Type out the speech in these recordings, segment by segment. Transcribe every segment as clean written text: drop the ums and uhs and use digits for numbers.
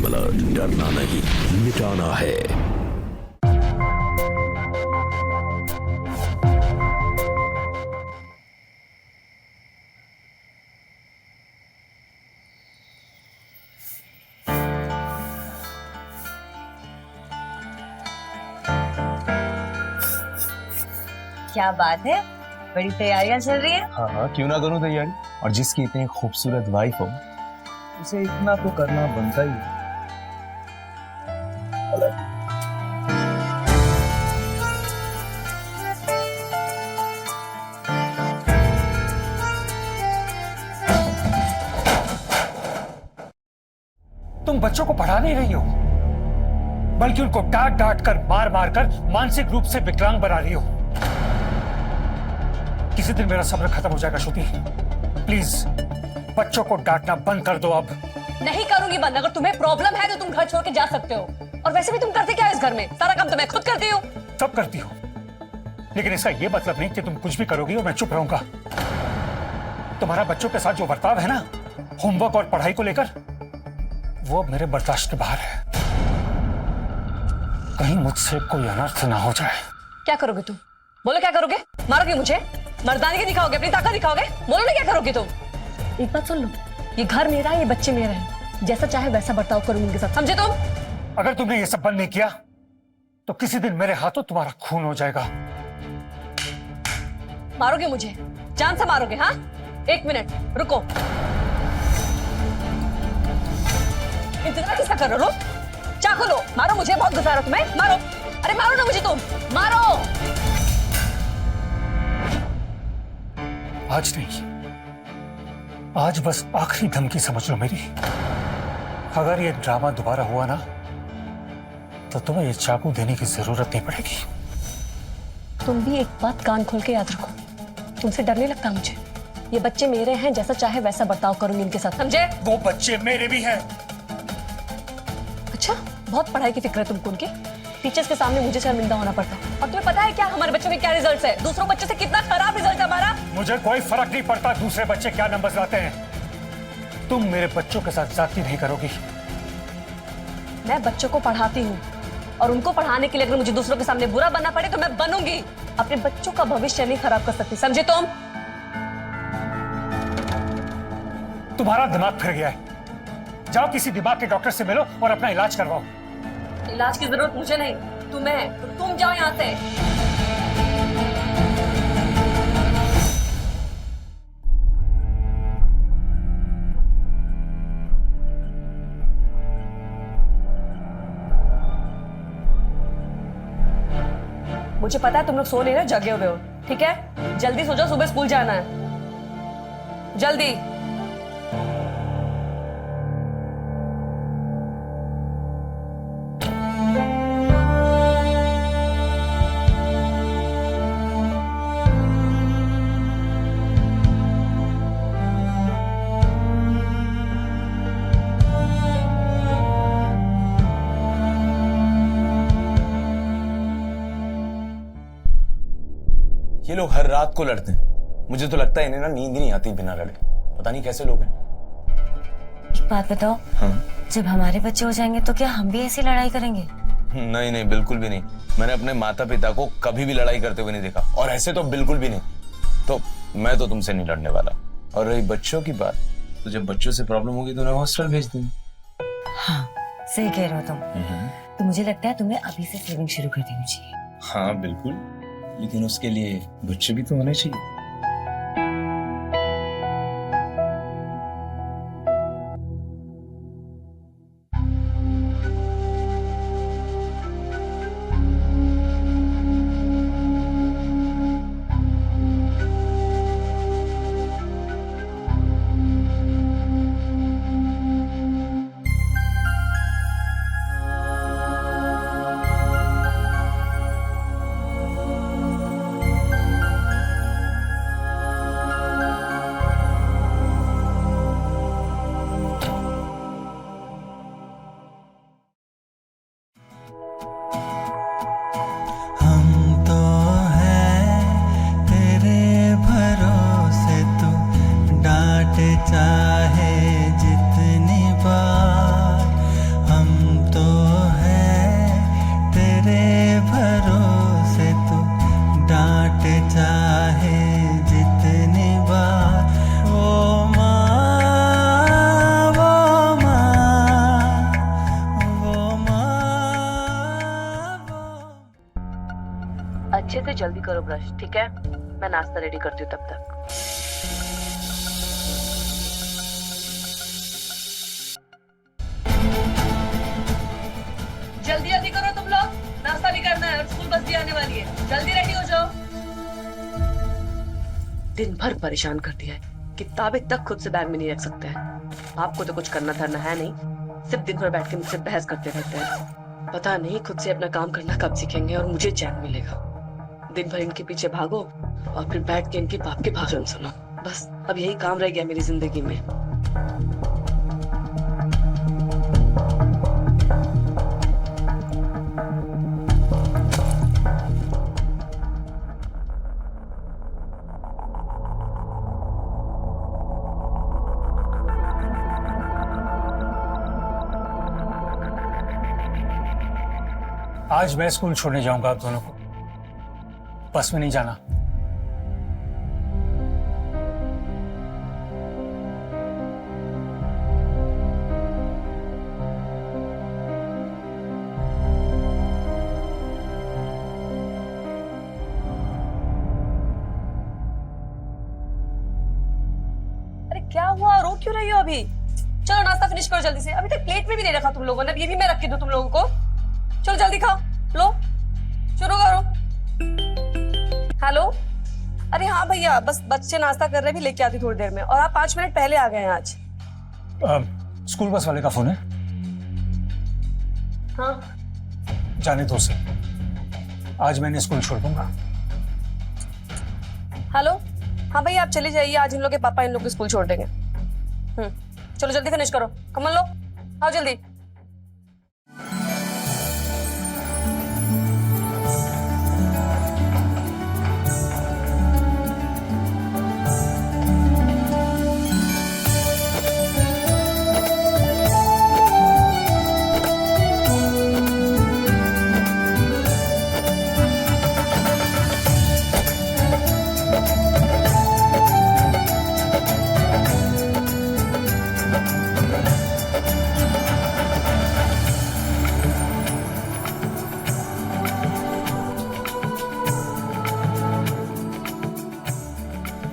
Crime alert, डरना नहीं मिटाना है। क्या बात है, बड़ी तैयारियां चल रही है। हाँ हाँ, क्यों ना करूं तैयारी। और जिसकी इतनी खूबसूरत वाइफ हो उसे इतना तो करना बनता ही है। तुम बच्चों को पढ़ा नहीं रही हो, बल्कि उनको डांट डांट कर, मार मार कर मानसिक रूप से विकलांग बना रही हो। किसी दिन मेरा सब्र खत्म हो जाएगा श्रुति। प्लीज बच्चों को डांटना बंद कर दो अब। नहीं करूंगी बंद। अगर तुम्हें प्रॉब्लम है तो तुम घर छोड़ के जा सकते हो। और वैसे भी तुम करते क्या हो इस घर में? सारा काम तो मैं खुद करती हूँ। सब करती हो, लेकिन इसका यह मतलब नहीं कि तुम कुछ भी करोगी और मैं चुप रहूंगा। तुम्हारा बच्चों के साथ जो बर्ताव है ना, होमवर्क और पढ़ाई को लेकर, वो मेरे बर्दाश्त के बाहर है। कहीं मुझसे कोई अनर्थ ना हो जाए। क्या करोगे तुम? बोलो क्या करोगे? मारोगे मुझे? मर्दानगी दिखाओगे? अपनी ताकत दिखाओगे? बोलो ना क्या करोगे तुम? एक बात सुन लो, ये घर मेरा है, ये बच्चे मेरे हैं। जैसा चाहे वैसा बर्ताव करूंगी इनके साथ, समझे तुम? अगर तुमने ये सब बंद नहीं किया तो किसी दिन मेरे हाथों तुम्हारा खून हो जाएगा। मारोगे मुझे? जान से मारोगे? हाँ, एक मिनट रुको। इंतजार किसका कर रहे हो? चाकू लो, मारो मुझे। बहुत गुस्सा है तुम्हें, मारो। अरे मारो ना मुझे, तुम मारो। आज नहीं, आज बस आखिरी धमकी समझ लो मेरी। अगर ये ड्रामा दोबारा हुआ ना, तो तुम्हें ये चाकू देने की जरूरत नहीं पड़ेगी। तुम भी एक बात कान खोल के याद रखो, तुमसे डर नहीं लगता मुझे। ये बच्चे मेरे हैं, जैसा चाहे वैसा बर्ताव करूंगी इनके साथ, समझे? वो बच्चे मेरे भी हैं। अच्छा, बहुत पढ़ाई की फिक्र है तुमको उनकी। टीचर्स के सामने मुझे शर्मिंदा होना पड़ता है। और तुम्हें पता है क्या हमारे बच्चों के क्या रिजल्ट्स है? दूसरों बच्चों से कितना खराब रिजल्ट है हमारा। मुझे कोई फर्क नहीं पड़ता दूसरे बच्चे क्या नंबर लाते हैं। तुम मेरे बच्चों के साथ जाती नहीं करोगी। मैं बच्चों को पढ़ाती हूँ, और उनको पढ़ाने के लिए अगर मुझे दूसरों के सामने बुरा बनना पड़े तो मैं बनूंगी। अपने बच्चों का भविष्य नहीं खराब कर सकती, समझे तुम? तुम्हारा दिमाग फिर गया है। जाओ किसी दिमाग के डॉक्टर से मिलो और अपना इलाज करवाओ। इलाज की जरूरत मुझे नहीं, तुम्हें है। तो तुम जाओ यहाँ से। मुझे पता है तुम लोग सो नहीं रहे, जगे हुए हो, ठीक है? जल्दी सो जाओ, सुबह स्कूल जाना है। जल्दी। ये लोग हर रात को लड़ते हैं। मुझे तो लगता है इन्हें ना नींद ही नहीं आती बिना लड़े। पता नहीं कैसे लोग हैं। एक बात बताओ, हाँ? जब हमारे बच्चे हो जाएंगे तो क्या हम भी ऐसी लड़ाई करेंगे? नहीं नहीं, बिल्कुल भी नहीं। मैंने अपने माता पिता को कभी भी लड़ाई करते हुए नहीं देखा, और ऐसे तो बिल्कुल भी नहीं। तो मैं तो तुमसे नहीं लड़ने वाला। और रही बच्चों की बात, तो जब बच्चों से प्रॉब्लम होगी तो उन्हें हॉस्टल भेज देंगे। हाँ, सही कह रहे हो तुम। तो मुझे लगता है तुम्हें अभी से सेविंग शुरू कर देनी चाहिए। हाँ बिल्कुल, लेकिन उसके लिए बच्चे भी तो होने चाहिए। जल्दी करो ब्रश, ठीक है? मैं नाश्ता रेडी करती हूँ तब तक। जल्दी जल्दी करो तुम लोग, नाश्ता भी करना है और स्कूल बस भी आने वाली है। जल्दी रेडी हो जाओ। दिन भर परेशान कर दिया है, किताबें तक खुद से बैग में नहीं रख सकते हैं। आपको तो कुछ करना धरना है नहीं, सिर्फ दिन भर बैठ के मुझसे बहस करते रहते हैं। पता नहीं खुद से अपना काम करना कब सीखेंगे और मुझे चैन मिलेगा। दिन भर इनके पीछे भागो और फिर बैठ के इनके बाप के भाषण सुनो। बस अब यही काम रह गया मेरी जिंदगी में। आज मैं स्कूल छोड़ने जाऊंगा आप दोनों को, बस में नहीं जाना। अरे क्या हुआ, रो क्यों रही हो अभी? चलो नाश्ता फिनिश करो जल्दी से, अभी तक प्लेट में भी नहीं रखा तुम लोगों ने। अब ये भी मैं रख के दूं तुम लोगों को? चलो जल्दी खाओ, लो शुरू करो। हेलो, अरे हाँ भैया, बस बच्चे नाश्ता कर रहे, भी लेके आती थोड़ी देर में। और आप 5 मिनट पहले आ गए हैं आज। स्कूल बस वाले का फोन है। हाँ जाने दो उसे, आज मैंने स्कूल छोड़ दूंगा। हेलो, हाँ भैया आप चले जाइए, आज इन लोग के पापा इन लोग को स्कूल छोड़ देंगे। चलो जल्दी फिनिश करो, कमल लो, आओ जल्दी।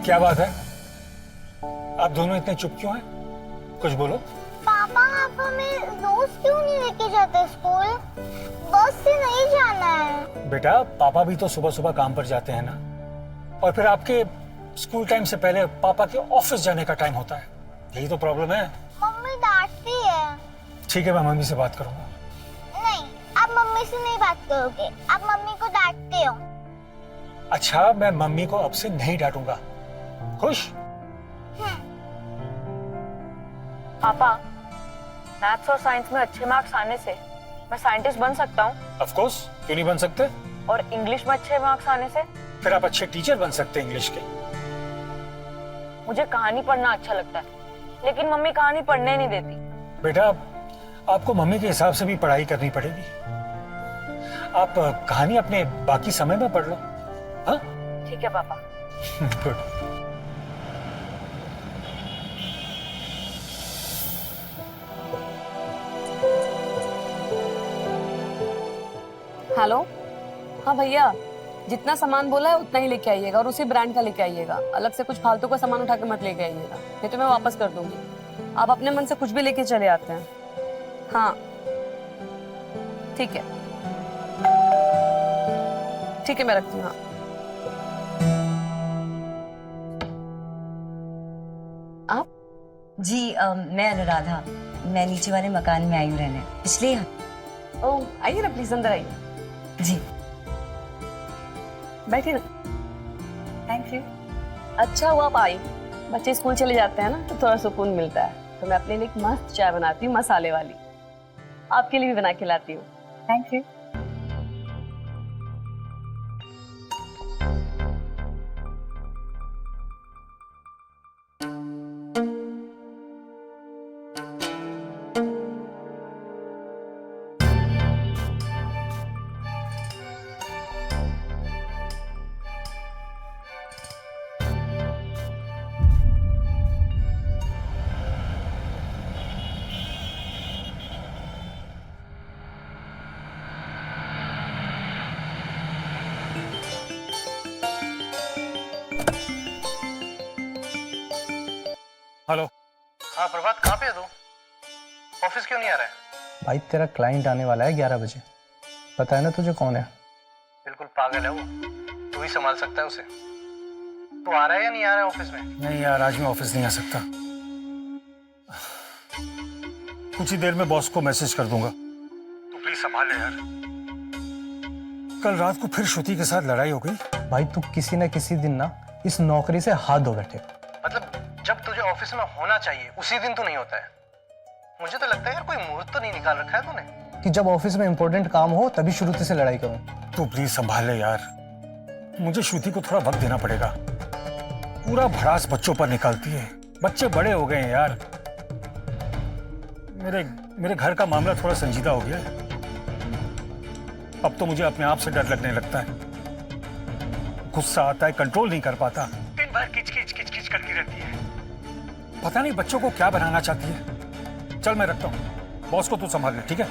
क्या बात है, आप दोनों इतने चुप क्यों हैं? कुछ बोलो। पापा आप हमें रोज क्यों नहीं लेके जाते स्कूल? बस से नहीं जाना है। बेटा पापा भी तो सुबह सुबह काम पर जाते हैं ना, और फिर आपके स्कूल टाइम से पहले पापा के ऑफिस जाने का टाइम होता है, यही तो प्रॉब्लम है। मम्मी डांटती है। ठीक है, मैं मम्मी से बात करूंगा। नहीं, आप मम्मी से नहीं बात करोगे, आप मम्मी को डांटते हो। अच्छा, मैं मम्मी को अब से नहीं डांटूंगा। खुश? पापा, मैथ्स और साइंस में अच्छे मार्क्स आने से मैं साइंटिस्ट बन सकता हूँ। ऑफ कोर्स, क्यों नहीं बन सकते? और इंग्लिश में अच्छे मार्क्स आने से फिर आप अच्छे टीचर बन सकते हैं इंग्लिश के। मुझे कहानी पढ़ना अच्छा लगता है, लेकिन मम्मी कहानी पढ़ने नहीं देती। बेटा आपको मम्मी के हिसाब से भी पढ़ाई करनी पड़ेगी। आप कहानी अपने बाकी समय में पढ़ लो। हाँ ठीक है पापा। गुड। हेलो, हाँ भैया, जितना सामान बोला है उतना ही लेके आइएगा और उसी ब्रांड का लेके आइएगा। अलग से कुछ फालतू का सामान उठा के मत लेके आइएगा, नहीं तो मैं वापस कर दूंगी। आप अपने मन से कुछ भी लेके चले आते हैं। हाँ ठीक है, ठीक है मैं रखती हूँ। हाँ आप? जी मैं अनुराधा, मैं नीचे वाले मकान में आई हूँ रहने, पिछले ओह आइए ना प्लीज, अंदर आइए। जी बैठिए ना। Thank you. अच्छा हुआ आप आई, बच्चे स्कूल चले जाते हैं ना तो थोड़ा सुकून मिलता है। तो मैं अपने लिए एक मस्त चाय बनाती हूँ, मसाले वाली, आपके लिए भी बना के लाती हूँ। Thank you. हाँ प्रभात, कहाँ पे है तू? ऑफिस क्यों नहीं आ रहा है? भाई तेरा क्लाइंट आने वाला है 11 बजे। पता है ना तुझे कौन है? बिल्कुल पागल है वो, तू ही संभाल सकता है उसे। तू आ रहा है या नहीं आ रहा है ऑफिस में? नहीं यार, आज मैं ऑफिस नहीं आ सकता। कुछ ही देर में बॉस को मैसेज कर दूंगा। तू प्लीज संभाल ले यार। कल रात को फिर श्रुति के साथ लड़ाई हो गई। भाई तू किसी न किसी दिन ना इस नौकरी से हाथ धो बैठे। मतलब जब तुझे ऑफिस में होना चाहिए उसी दिन तो नहीं होता है। मुझे तो लगता है यार कोई मुहूर्त तो नहीं निकाल रखा है तूने कि जब ऑफिस में इंपॉर्टेंट काम हो तभी श्रुति से लड़ाई करूं। तू प्लीज संभाल ले यार, मुझे श्रुति को थोड़ा वक्त देना पड़ेगा। पूरा भड़ास बच्चों पर निकालती है। बच्चे बड़े हो गए हैं यार। मेरे घर का मामला थोड़ा संजीदा हो गया है। अब तो मुझे अपने आप से डर लगने लगता है। गुस्सा आता है, कंट्रोल नहीं कर पाता। दिन भर किच करती रहती है। पता नहीं बच्चों को क्या बनाना चाहती है। चल मैं रखता हूँ, बॉस को तू संभाल ले, ठीक है?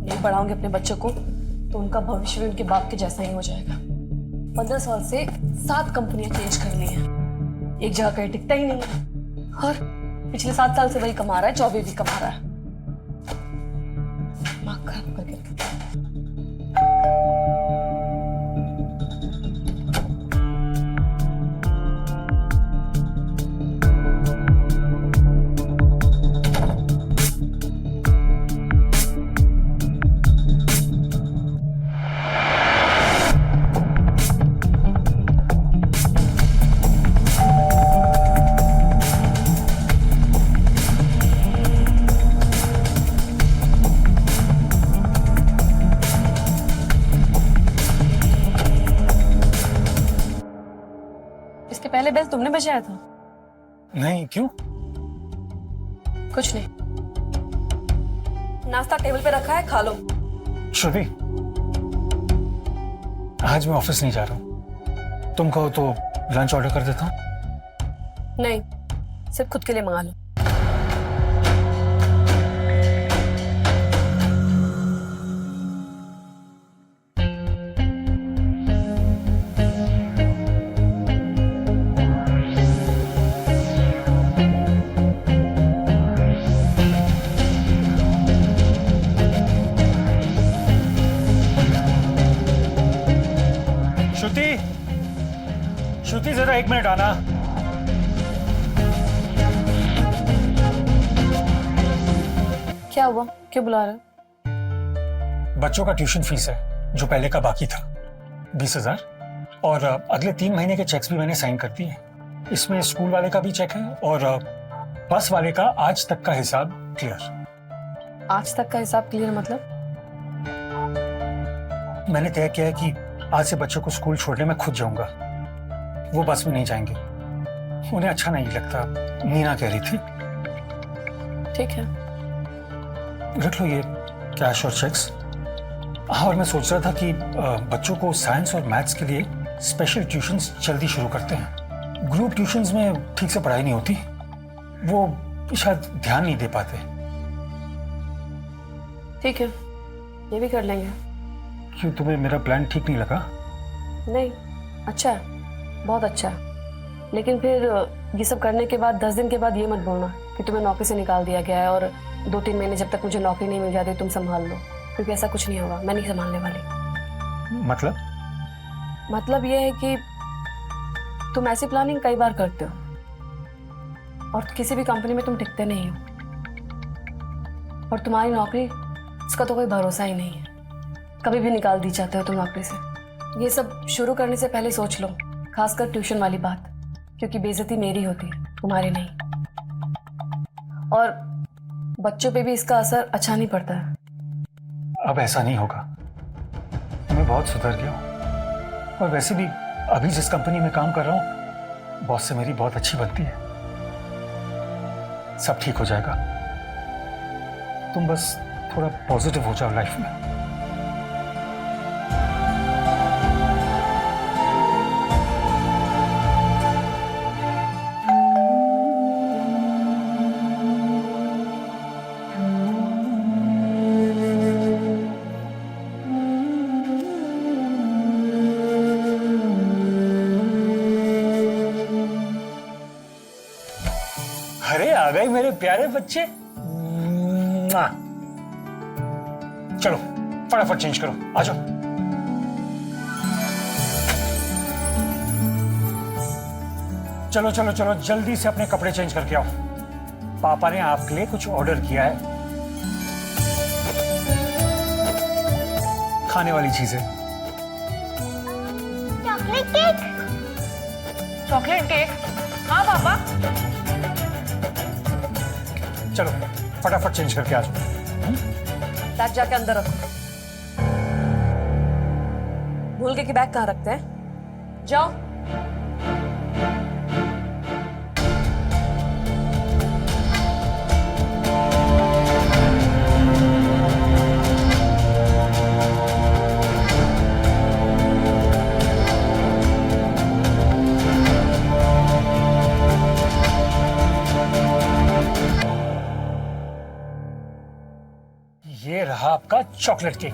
नहीं बढ़ाऊंगे अपने बच्चों को तो उनका भविष्य भी उनके बाप के जैसा ही हो जाएगा। 15 साल से 7 कंपनियां चेंज कर ली हैं, एक जगह कहीं टिकता ही नहीं है। और पिछले 7 साल से वही कमा रहा है, 24 भी कमा रहा है। दिमाग खराब करके पहले बेल तुमने बजाया था? नहीं, क्यों? कुछ नहीं, नाश्ता टेबल पे रखा है, खा लो। श्रुति, आज मैं ऑफिस नहीं जा रहा हूँ। तुम कहो तो लंच ऑर्डर कर देता हूँ। नहीं, सिर्फ खुद के लिए मंगा लो। श्रुति जरा 1 मिनट आना। क्या हुआ, क्यों बुला रहे हो? बच्चों का ट्यूशन फीस है जो पहले का बाकी था, 20,000, और अगले 3 महीने के चेक्स भी मैंने साइन कर दिए। इसमें स्कूल वाले का भी चेक है और बस वाले का आज तक का हिसाब क्लियर। आज तक का हिसाब क्लियर मतलब? मैंने तय किया है कि आज से बच्चों को स्कूल छोड़ने मैं खुद जाऊंगा। वो बस में नहीं जाएंगे, उन्हें अच्छा नहीं लगता, मीना कह रही थी। ठीक है, रख लो ये कैश और चेक्स। हाँ, और मैं सोच रहा था कि बच्चों को साइंस और मैथ्स के लिए स्पेशल ट्यूशंस जल्दी शुरू करते हैं। ग्रुप ट्यूशंस में ठीक से पढ़ाई नहीं होती, वो शायद ध्यान नहीं दे पाते। ठीक है, ये भी कर लेंगे। क्यों, तुम्हें मेरा प्लान ठीक नहीं लगा? नहीं, अच्छा है, बहुत अच्छा है। लेकिन फिर ये सब करने के बाद 10 दिन के बाद ये मत बोलना कि तुम्हें नौकरी से निकाल दिया गया है और 2-3 महीने जब तक मुझे नौकरी नहीं मिल जाती तुम संभाल लो, क्योंकि ऐसा कुछ नहीं होगा। मैं नहीं संभालने वाली। मतलब ये है कि तुम ऐसी प्लानिंग कई बार करते हो और किसी भी कंपनी में तुम टिकते नहीं हो, और तुम्हारी नौकरी, इसका तो कोई भरोसा ही नहीं है, कभी भी निकाल दी जाते हो तुम नौकरी से। ये सब शुरू करने से पहले सोच लो, खासकर ट्यूशन वाली बात, क्योंकि बेइज्जती मेरी होती है, तुम्हारी नहीं। और बच्चों पे भी इसका असर अच्छा नहीं पड़ता है। अब ऐसा नहीं होगा, मैं बहुत सुधर गया हूँ। और वैसे भी अभी जिस कंपनी में काम कर रहा हूँ, बॉस से मेरी बहुत अच्छी बनती है। सब ठीक हो जाएगा, तुम बस थोड़ा पॉजिटिव हो जाओ लाइफ में। अरे आ गए मेरे प्यारे बच्चे। मुआ। चलो फटाफट चेंज करो, आ जाओ। चलो चलो चलो जल्दी से अपने कपड़े चेंज करके आओ, पापा ने आपके लिए कुछ ऑर्डर किया है, खाने वाली चीजें। Chocolate cake. Chocolate cake? हाँ पापा। चलो फटाफट चेंज करके आ जाओ। बैग जाके अंदर रखो। भूल गए कि बैग कहाँ रखते हैं? जाओ। ये रहा आपका चॉकलेट केक।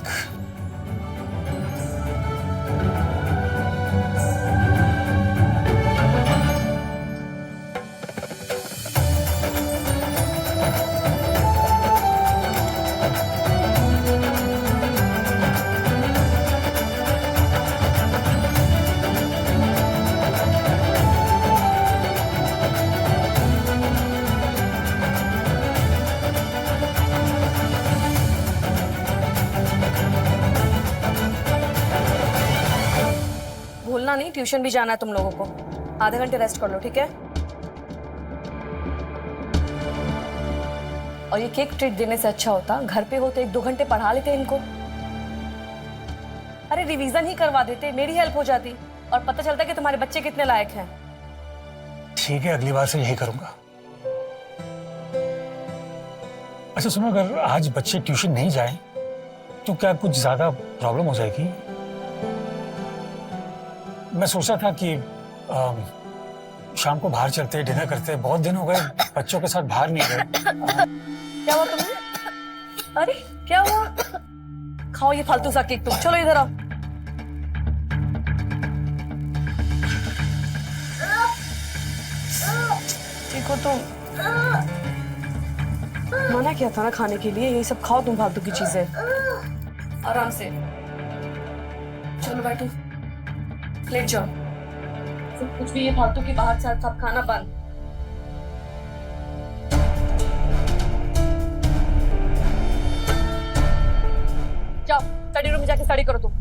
भूलना नहीं, ट्यूशन भी जाना है तुम लोगों को। आधे घंटे रेस्ट कर लो, ठीक है? और ये केक ट्रीट देने से अच्छा होता घर पे हो तो 1-2 घंटे पढ़ा लेते इनको। अरे रिवीजन ही करवा देते, मेरी हेल्प हो जाती और पता चलता कि तुम्हारे बच्चे कितने लायक हैं। ठीक है, अगली बार से यही करूंगा। अच्छा सुनो, अगर आज बच्चे ट्यूशन नहीं जाएं तो क्या कुछ ज्यादा प्रॉब्लम हो जाएगी? मैं सोचा था कि शाम को बाहर चलते, डिनर करते। बहुत दिन हो गए बच्चों के साथ बाहर नहीं गए। क्या हुआ तुम्हें? अरे क्या हुआ? खाओ ये फालतू सा केक तुम। चलो इधर आओ। ठीक हो तुम? मना किया था ना खाने के लिए। यही सब खाओ तुम फालतू की चीजें। आराम से। चलो बैठो, लेट जाओ। कुछ भी ये फालतू की बाहर से सब खाना बंद। जाओ स्टडी रूम में जाके स्टडी करो तुम।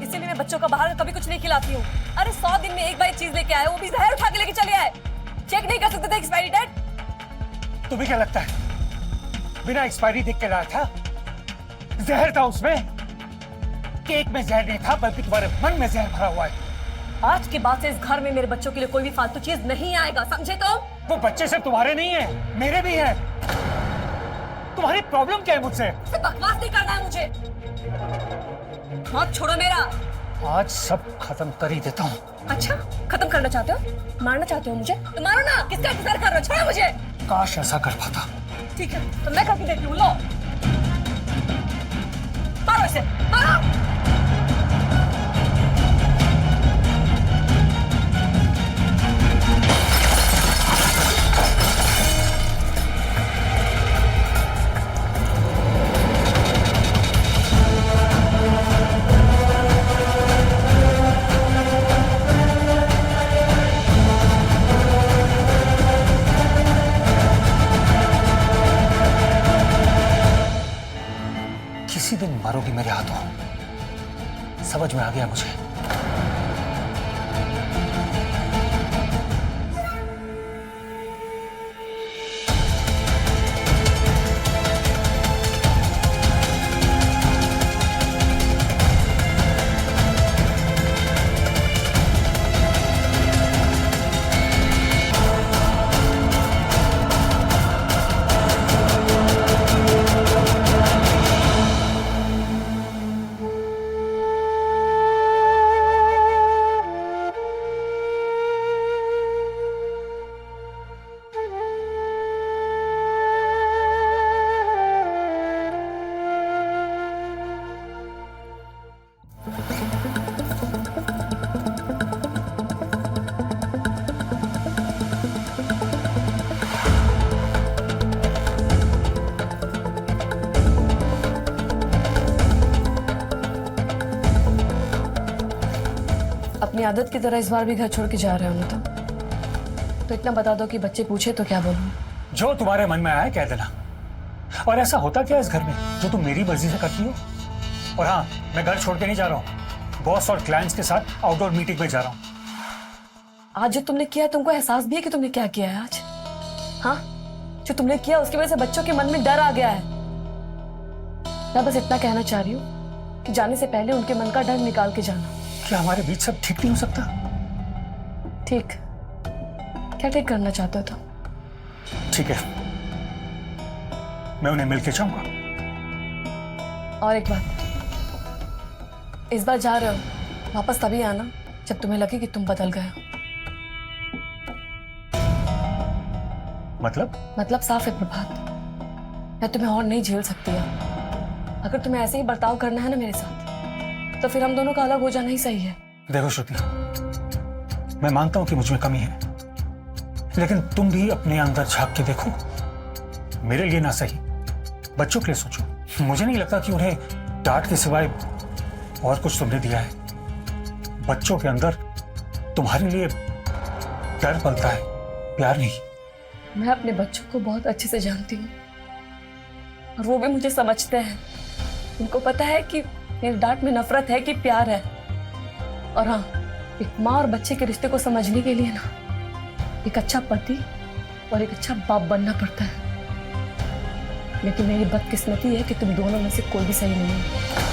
इसीलिए मैं बच्चों का बाहर कभी कुछ नहीं खिलाती हूँ। अरे 100 दिन में एक बार एक चीज लेके आए, वो भी जहर उठा के लेके चले आए। चेक नहीं कर सकते थे एक्सपायरी डेट? तुम्हें क्या लगता है बिना एक्सपायरी देख के लाया था? जहर था उसमें। केक में जहर नहीं था, बल्कि तुम्हारे मन में जहर भरा हुआ है। आज के बाद से इस घर में मेरे बच्चों के लिए कोई भी फालतू चीज नहीं आएगा, समझे तुम? वो बच्चे सिर्फ तुम्हारे नहीं है, मेरे भी हैं। तुम्हारी प्रॉब्लम क्या है मुझसे? बकवास नहीं करना है मुझे। हाथ छोड़ो मेरा। आज सब खत्म कर ही देता हूँ। अच्छा खत्म करना चाहते हो? मारना चाहते हो मुझे? तो मारो ना, किसका इंतजार कर रहे हो? छोड़ो मुझे। काश ऐसा कर पाता। ठीक है तो मैं करके देती हूँ। लो मारो इसे, मारो। किसी दिन मारोगी मेरे हाथों, समझ में आ गया मुझे। अपनी आदत की तरह इस बार भी घर छोड़ के जा रहे हो ना तो इतना बता दो कि बच्चे पूछे तो क्या बोलूं? जो तुम्हारे मन में आया कह देना। और ऐसा होता क्या है इस घर में जो तुम मेरी मर्जी से करती हो? और हाँ, मैं घर छोड़ के नहीं जा रहा हूँ, बॉस और क्लाइंट्स के साथ आउटडोर मीटिंग में जा रहा हूँ। आज जो तुमने किया तुमको एहसास भी है कि तुमने क्या किया है आज? हाँ, जो तुमने किया उसकी वजह से बच्चों के मन में डर आ गया है। मैं बस इतना कहना चाह रही हूँ कि जाने से पहले उनके मन का डर निकाल के जाना। क्या हमारे बीच सब ठीक नहीं हो सकता? ठीक? क्या ठीक करना चाहते हो तुम? ठीक है, मैं उन्हें मिलके जाऊंगा। और एक बात, इस बार जा रहे हो, वापस तभी आना जब तुम्हें लगे कि तुम बदल गए हो। मतलब साफ है प्रभात, मैं तुम्हें और नहीं झेल सकती अब। अगर तुम्हें ऐसे ही बर्ताव करना है ना मेरे साथ, तो फिर हम दोनों का अलग हो जाना ही सही है। देखो श्रुति, मैं मानता हूं कि मुझ में कमी है, लेकिन तुम भी अपने अंदर झांक के देखो। मेरे लिए ना सही, बच्चों के लिए सोचो। मुझे नहीं लगता कि उन्हें डांट के सिवाय और कुछ तुमने दिया है। बच्चों के अंदर तुम्हारे लिए डर पलता है, प्यार नहीं। मैं अपने बच्चों को बहुत अच्छे से जानती हूँ और वो भी मुझे समझते हैं। उनको पता है कि मेरी डांट में नफरत है कि प्यार है। और हाँ, एक माँ और बच्चे के रिश्ते को समझने के लिए ना एक अच्छा पति और एक अच्छा बाप बनना पड़ता है। लेकिन मेरी बदकिस्मती है कि तुम दोनों में से कोई भी सही नहीं है।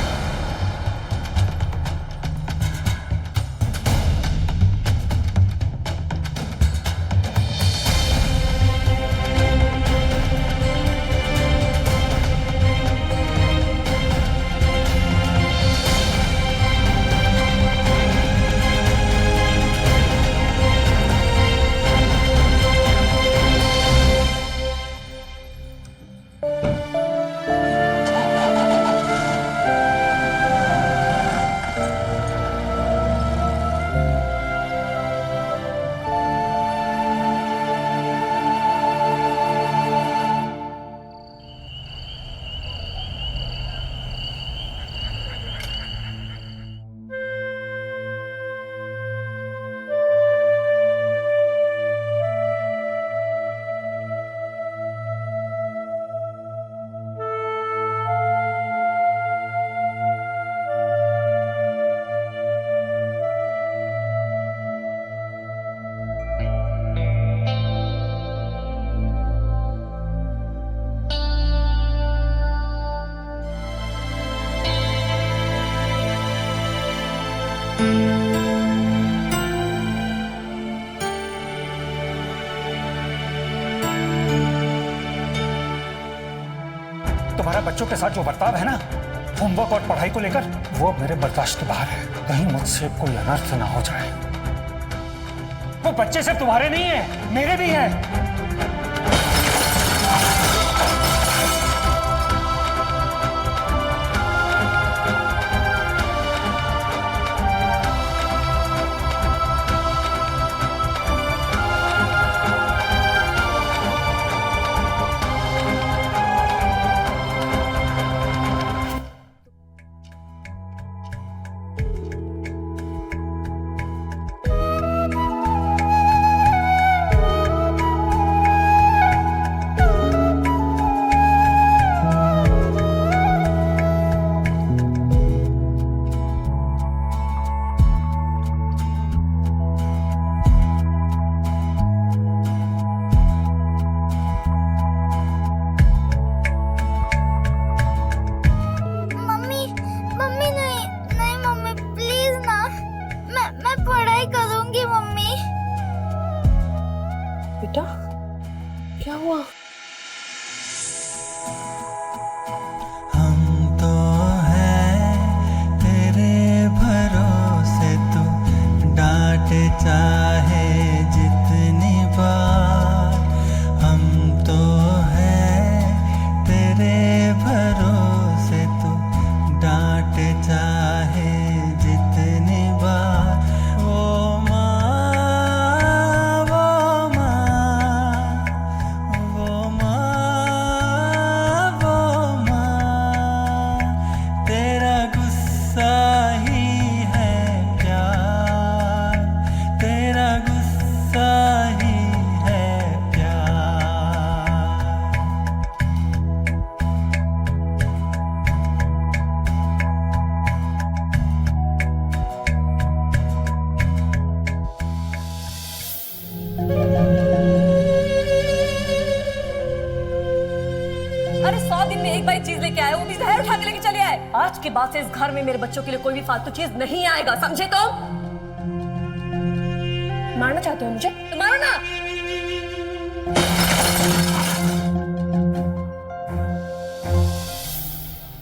तुम्हारा बच्चों के साथ जो बर्ताव है ना, होमवर्क और पढ़ाई को लेकर, वो मेरे बर्दाश्त के बाहर है। कहीं मुझसे कोई अनर्थ ना हो जाए। वो बच्चे सिर्फ तुम्हारे नहीं है, मेरे भी हैं। नई चीज लेके आए, वो भी जहर उठा के लेके चले आए। आज के बाद से इस घर में मेरे बच्चों के लिए कोई भी फालतू चीज नहीं आएगा, समझे तुम? मारना चाहते हो मुझे तो मारो ना।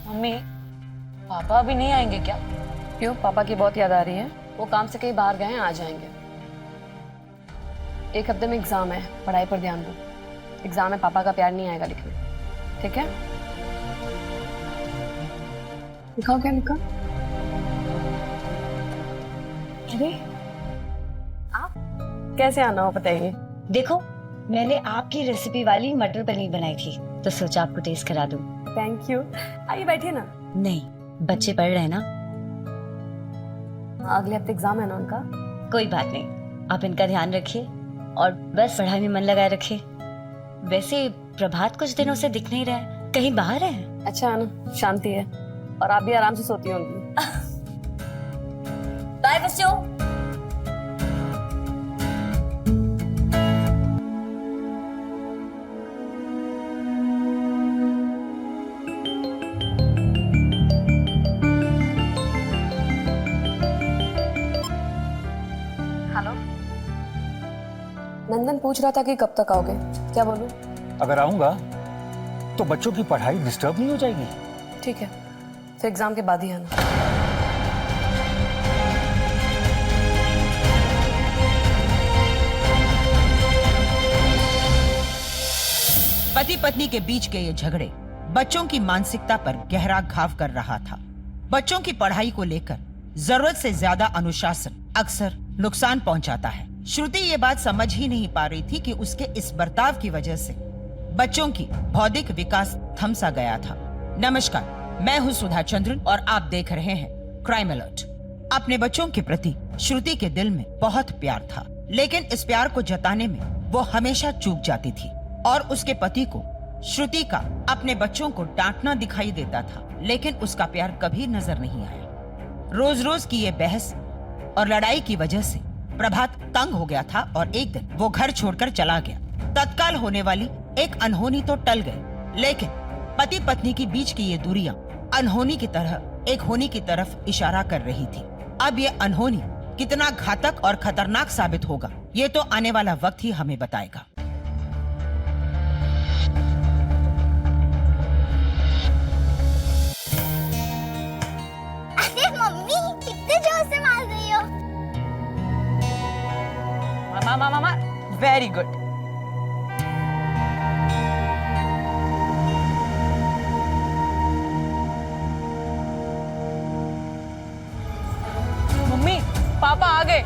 मम्मी, पापा अभी नहीं आएंगे क्या? क्यों, पापा की बहुत याद आ रही है? वो काम से कहीं बाहर गए हैं, आ जाएंगे। एक हफ्ते में एग्जाम है, पढ़ाई पर ध्यान दो। एग्जाम में पापा का प्यार नहीं आएगा लिखने, ठीक है? लिखाओ, क्या लिखा? अरे आप कैसे आना हो बताइए। देखो, मैंने आपकी रेसिपी वाली मटर पनीर बनाई थी, तो सोचा आपको टेस्ट करा दूं। Thank you. आइए बैठिए ना। नहीं, बच्चे पढ़ रहे हैं ना। अगले हफ्ते एग्जाम है ना उनका। कोई बात नहीं, आप इनका ध्यान रखिए और बस पढ़ाई में मन लगाए रखिए। वैसे प्रभात कुछ दिनों से दिख नहीं रहा है, कहीं बाहर है? अच्छा है ना, शांति है और आप भी आराम से सोती होंगी। बाय बच्चों। हेलो, नंदन पूछ रहा था कि कब तक आओगे, क्या बोलूं? अगर आऊंगा तो बच्चों की पढ़ाई डिस्टर्ब नहीं हो जाएगी? ठीक है, फिर एग्जाम के बाद ही आना। पति पत्नी के बीच के ये झगड़े बच्चों की मानसिकता पर गहरा घाव कर रहा था। बच्चों की पढ़ाई को लेकर जरूरत से ज्यादा अनुशासन अक्सर नुकसान पहुंचाता है। श्रुति ये बात समझ ही नहीं पा रही थी कि उसके इस बर्ताव की वजह से बच्चों की बौद्धिक विकास थम सा गया था। नमस्कार, मैं हूँ सुधा चंद्रन और आप देख रहे हैं क्राइम अलर्ट। अपने बच्चों के प्रति श्रुति के दिल में बहुत प्यार था, लेकिन इस प्यार को जताने में वो हमेशा चूक जाती थी और उसके पति को श्रुति का अपने बच्चों को डांटना दिखाई देता था, लेकिन उसका प्यार कभी नजर नहीं आया। रोज रोज की ये बहस और लड़ाई की वजह से प्रभात तंग हो गया था और एक दिन वो घर छोड़कर चला गया। तत्काल होने वाली एक अनहोनी तो टल गई, लेकिन पति पत्नी के बीच की ये दूरियां अनहोनी की तरह एक होनी की तरफ इशारा कर रही थी। अब ये अनहोनी कितना घातक और खतरनाक साबित होगा, ये तो आने वाला वक्त ही हमें बताएगा। अरे मम्मी, कितने जोर से मार रही हो? मामा मामा, वेरी गुड। मम्मी, पापा आ गए।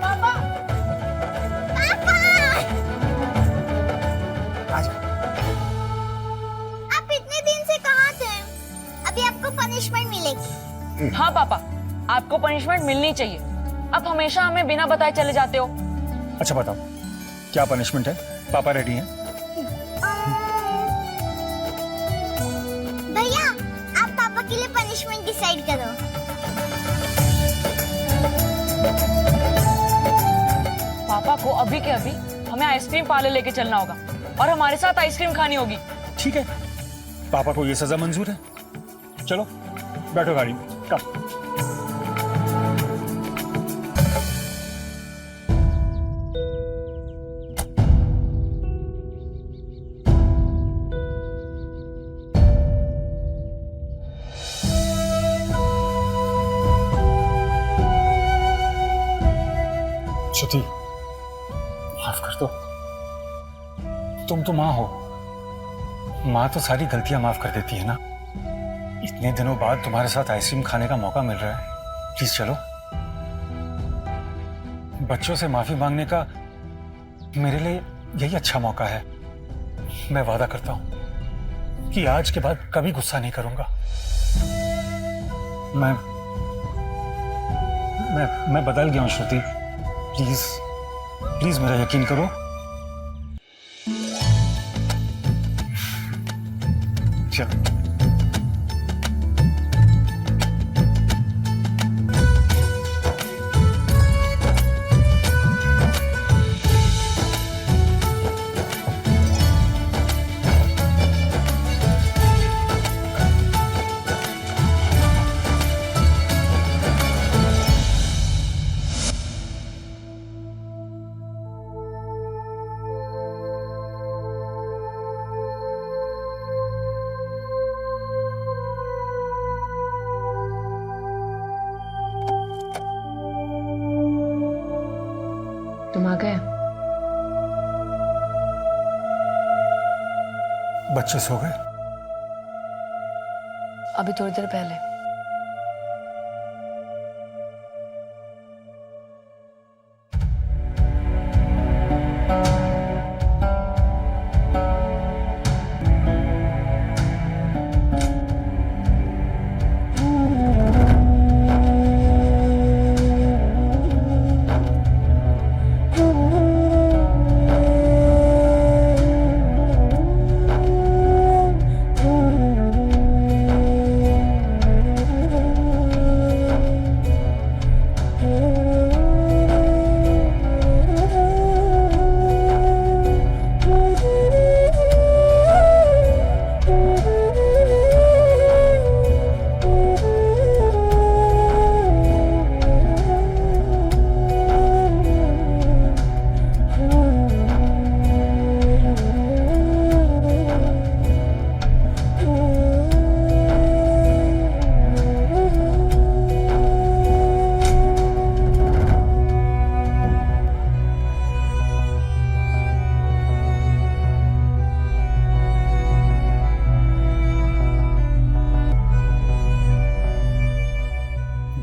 पापा, पापा! आजा। आप इतने दिन से कहाँ थे? अभी आपको पनिशमेंट मिलेगी। हाँ पापा, आपको पनिशमेंट मिलनी चाहिए। आप हमेशा हमें बिना बताए चले जाते हो। अच्छा बताओ, क्या पनिशमेंट है? पापा रेडी हैं? भैया, आप पापा के लिए पनिशमेंट डिसाइड करो। पापा को अभी के अभी हमें आइसक्रीम पार्लर लेके चलना होगा और हमारे साथ आइसक्रीम खानी होगी। ठीक है, पापा को ये सजा मंजूर है। चलो बैठो गाड़ी में, कम। श्रुति, माफ कर दो। तुम तो माँ हो, माँ तो सारी गलतियां माफ कर देती है ना। इतने दिनों बाद तुम्हारे साथ आइसक्रीम खाने का मौका मिल रहा है, प्लीज चलो। बच्चों से माफी मांगने का मेरे लिए यही अच्छा मौका है। मैं वादा करता हूं कि आज के बाद कभी गुस्सा नहीं करूंगा। मैं बदल गया हूं श्रुति, प्लीज प्लीज मेरा यकीन करो। चलो। तुम आ गए? बच्चे सो गए? अभी थोड़ी देर पहले।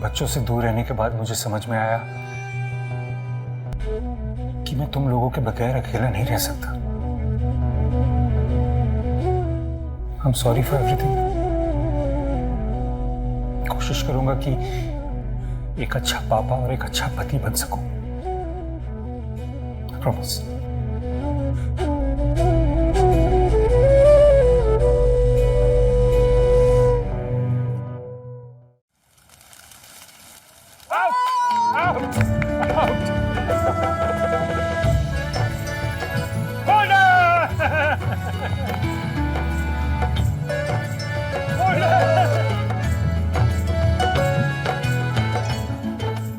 बच्चों से दूर रहने के बाद मुझे समझ में आया कि मैं तुम लोगों के बगैर अकेला नहीं रह सकता। I'm sorry for everything. कोशिश करूंगा कि एक अच्छा पापा और एक अच्छा पति बन सकूं। Promise.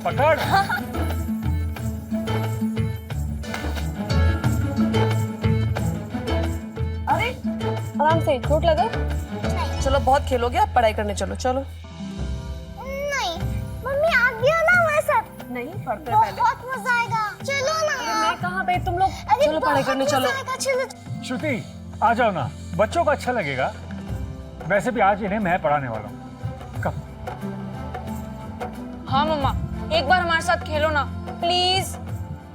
पकड़। अरे आराम से, चोट लगा? चलो बहुत खेलोगे, आप पढ़ाई करने चलो। चलो। नहीं मम्मी, आप भी हो ना हमारे साथ? नहीं, पढ़ते हैं पहले। बहुत मजा आएगा, चलो ना। मैं कहाँ पे, तुम लोग अरे चलो पढ़ाई करने बहुत चलो। मजा आएगा, चलो। श्रुति आ जाओ ना, बच्चों को अच्छा लगेगा। वैसे भी आज इन्हें मैं पढ़ाने वाला हूँ। कब? हाँ मम्मा, एक बार हमारे साथ खेलो ना प्लीज।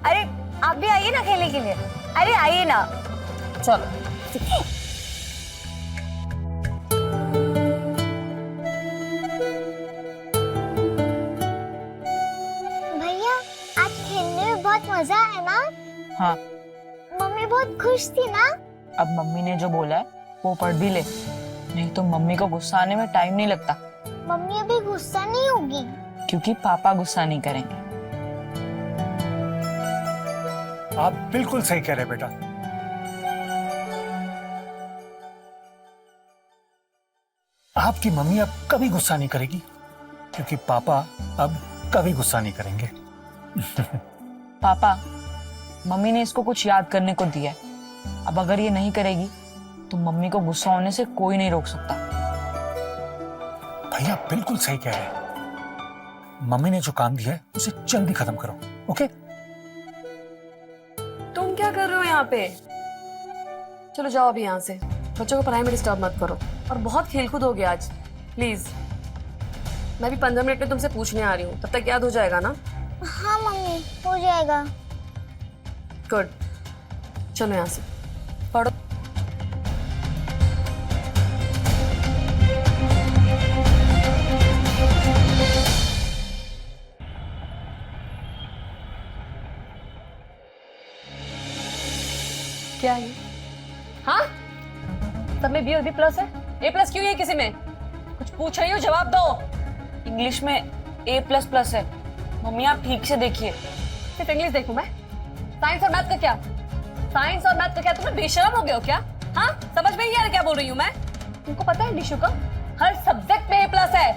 अरे आप भी आइए ना खेलने के लिए। अरे आइए ना। चलो। भैया आज खेलने में बहुत मजा आया ना? हाँ, मम्मी बहुत खुश थी ना? अब मम्मी ने जो बोला है वो पढ़ भी ले, नहीं तो मम्मी को गुस्सा आने में टाइम नहीं लगता। मम्मी अभी गुस्सा नहीं होगी क्योंकि पापा गुस्सा नहीं करेंगे। आप बिल्कुल सही कह रहे बेटा। आपकी मम्मी अब कभी गुस्सा नहीं करेगी क्योंकि पापा अब कभी गुस्सा नहीं करेंगे। पापा, मम्मी ने इसको कुछ याद करने को दिया है, अब अगर ये नहीं करेगी तो मम्मी को गुस्सा होने से कोई नहीं रोक सकता। भैया बिल्कुल सही कह रहे हैं। मम्मी ने जो काम दिया है उसे जल्दी खत्म करो, ओके? तुम क्या कर रहे हो यहाँ पे? चलो जाओ अभी यहाँ से, बच्चों को पढ़ाई में डिस्टर्ब मत करो। और बहुत खेलकूद हो गया आज, प्लीज। मैं भी 15 मिनट में तुमसे पूछने आ रही हूँ, तब तक याद हो जाएगा ना? हाँ मम्मी, हो जाएगा। गुड, चलो यहाँ से पढ़ो। क्या है? हाँ, सब में बी और बी प्लस है, ए प्लस क्यों है किसी में? कुछ पूछ रही हो, जवाब दो। इंग्लिश में ए प्लस प्लस है। मम्मी आप ठीक से देखिए। सिर्फ इंग्लिश देखूं मैं? साइंस और मैथ का क्या? साइंस और मैथ का क्या तुम्हें बेशरम हो गए हो क्या? हाँ, समझ में नहीं आ रहा क्या बोल रही हूँ मैं? तुमको पता है निशु का हर सब्जेक्ट में ए प्लस है।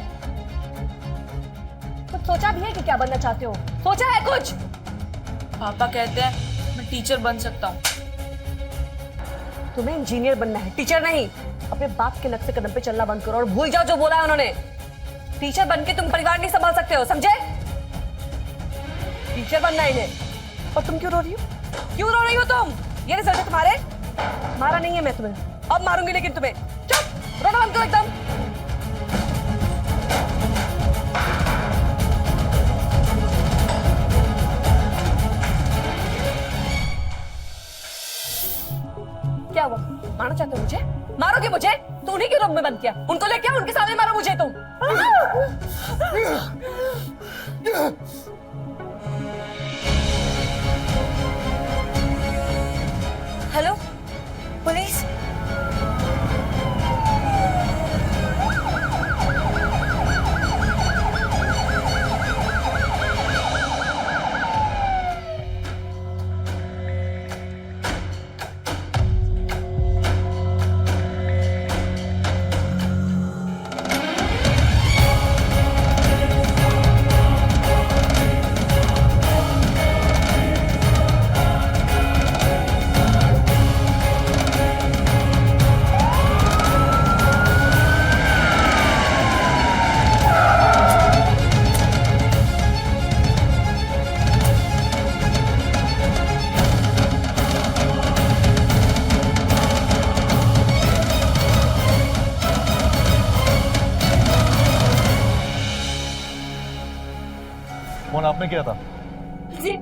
कुछ सोचा भी है कि क्या बनना चाहते हो? सोचा है कुछ? पापा कहते हैं मैं टीचर बन सकता हूँ। तुम्हें इंजीनियर बनना है, टीचर नहीं। अपने बाप के नक्शे कदम पे चलना बंद करो और भूल जाओ जो बोला है उन्होंने। टीचर बन के तुम परिवार नहीं संभाल सकते हो, समझे? टीचर बनना है इन्हें। और तुम क्यों रो रही हो? क्यों रो रही हो तुम? ये रिजल्ट है तुम्हारे? मारा नहीं है मैं तुम्हें, अब मारूंगी लेकिन तुम्हें। चुप, रोना बंद करो एकदम। क्या हुआ? मारना चाहते हो मुझे? मारोगे मुझे? तो उन्हीं के रूम में बंद किया, उनको लेके आओ, उनके सामने मारो मुझे तुम। Hello police. फोन आपने किया था? जी।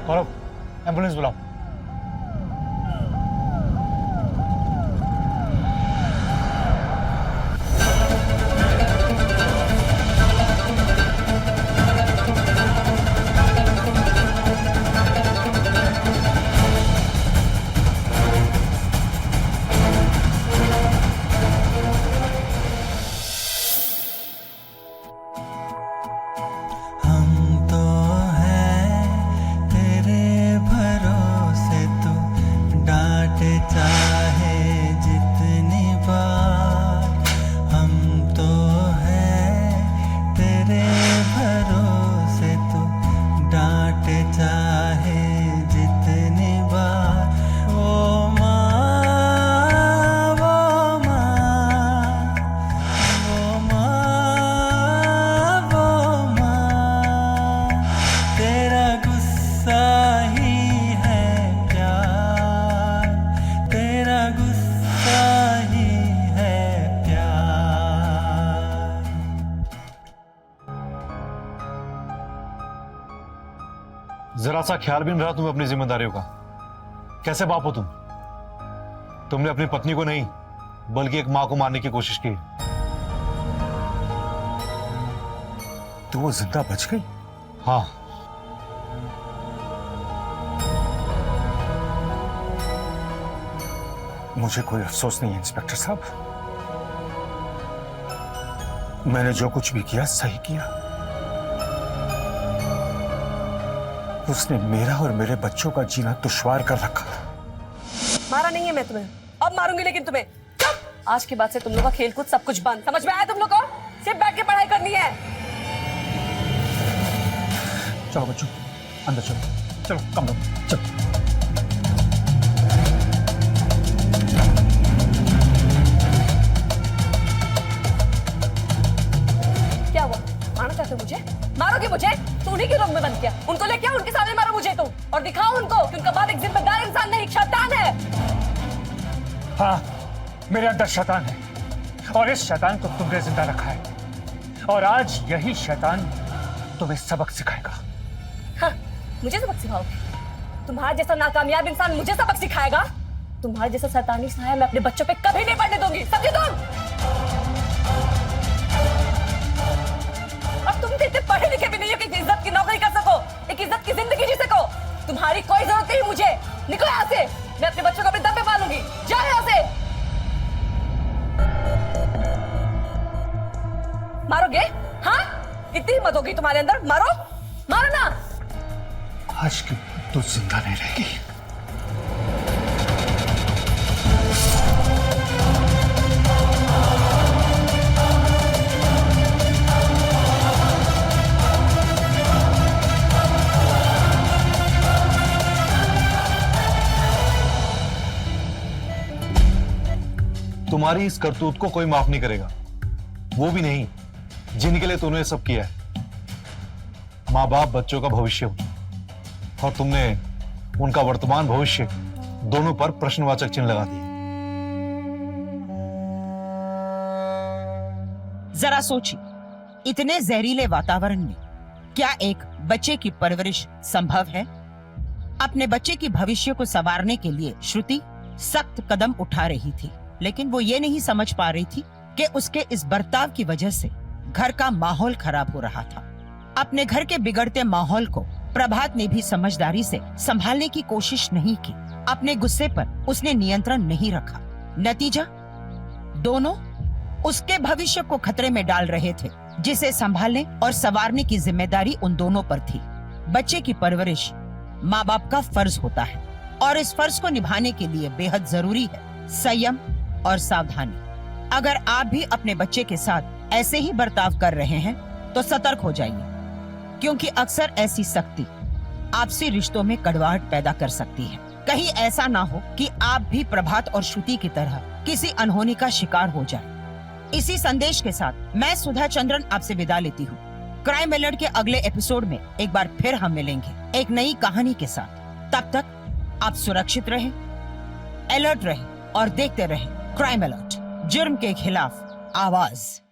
गौरव, एम्बुलेंस बुलाओ। जरा सा ख्याल भी नहीं रहा तुम्हें अपनी जिम्मेदारियों का। कैसे बाप हो तुम? तुमने अपनी पत्नी को नहीं बल्कि एक मां को मारने की कोशिश की। तो वो जिंदा बच गई? हाँ, मुझे कोई अफसोस नहीं है इंस्पेक्टर साहब। मैंने जो कुछ भी किया सही किया। उसने मेरा और मेरे बच्चों का जीना दुश्वार कर रखा था। मारा नहीं है मैं तुम्हें, अब मारूंगी लेकिन तुम्हें। चुप! आज के बाद से तुम लोग का खेलकूद सब कुछ बंद। समझ में आया तुम लोग को? सिर्फ बैठ के पढ़ाई करनी है। चलो बच्चों अंदर चलो, चलो कमरों में चलो। क्या हुआ? मारना चाहते हो मुझे? मारोगे मुझे? तो उन्हीं के रूम में बंद किया, उनको लेके आओ, उनके सामने मारो मुझे तुम, और दिखाओ उनको कि उनका बाप एक जिम्मेदार इंसान नहीं, एक शैतान है। हाँ, मेरे अंदर शैतान है और इस शैतान को तुमने जिंदा रखा है, और आज यही शैतान तुम्हें सबक सिखाएगा। हाँ, मुझे सबक सिखाओगे? तुम्हारा जैसा नाकामयाब इंसान मुझे सबक सिखाएगा? तुम्हारे जैसा शैतानी साया मैं अपने बच्चों पे कभी नहीं पड़ने दूंगी, समझे तुम? तुम तो इतने पढ़े लिखे भी नहीं हो कि इज्जत की नौकरी कर सको, एक इज्जत की जिंदगी जी सको। तुम्हारी कोई जरूरत नहीं मुझे। निकलो यहाँ से, मैं अपने बच्चों को अपने दम पे पालूंगी। जाओ यहाँ से। मारोगे? हाँ, इतनी हिम्मत होगी तुम्हारे अंदर? मारो, मारो ना। आज की तो जिंदा नहीं रहेगी। तुम्हारी इस करतूत को कोई माफ नहीं करेगा, वो भी नहीं जिनके लिए तूने सब किया है। माँ बाप बच्चों का भविष्य होता है और तुमने उनका वर्तमान भविष्य दोनों पर प्रश्नवाचक चिन्ह लगा दिए। जरा सोचिए, इतने जहरीले वातावरण में क्या एक बच्चे की परवरिश संभव है? अपने बच्चे की भविष्य को संवारने के लिए श्रुति सख्त कदम उठा रही थी, लेकिन वो ये नहीं समझ पा रही थी कि उसके इस बर्ताव की वजह से घर का माहौल खराब हो रहा था। अपने घर के बिगड़ते माहौल को प्रभात ने भी समझदारी से संभालने की कोशिश नहीं की। अपने गुस्से पर उसने नियंत्रण नहीं रखा। नतीजा, दोनों उसके भविष्य को खतरे में डाल रहे थे, जिसे संभालने और संवारने की जिम्मेदारी उन दोनों पर थी। बच्चे की परवरिश माँ बाप का फर्ज होता है और इस फर्ज को निभाने के लिए बेहद जरूरी है संयम और सावधानी। अगर आप भी अपने बच्चे के साथ ऐसे ही बर्ताव कर रहे हैं तो सतर्क हो जाइए, क्योंकि अक्सर ऐसी सख्ती आपसी रिश्तों में कड़वाहट पैदा कर सकती है। कहीं ऐसा ना हो कि आप भी प्रभात और श्रुति की तरह किसी अनहोनी का शिकार हो जाए। इसी संदेश के साथ मैं सुधा चंद्रन आपसे विदा लेती हूँ। क्राइम अलर्ट के अगले एपिसोड में एक बार फिर हम मिलेंगे एक नई कहानी के साथ। तब तक आप सुरक्षित रहें, अलर्ट रहें और देखते रहें क्राइम अलर्ट, जुर्म के खिलाफ आवाज।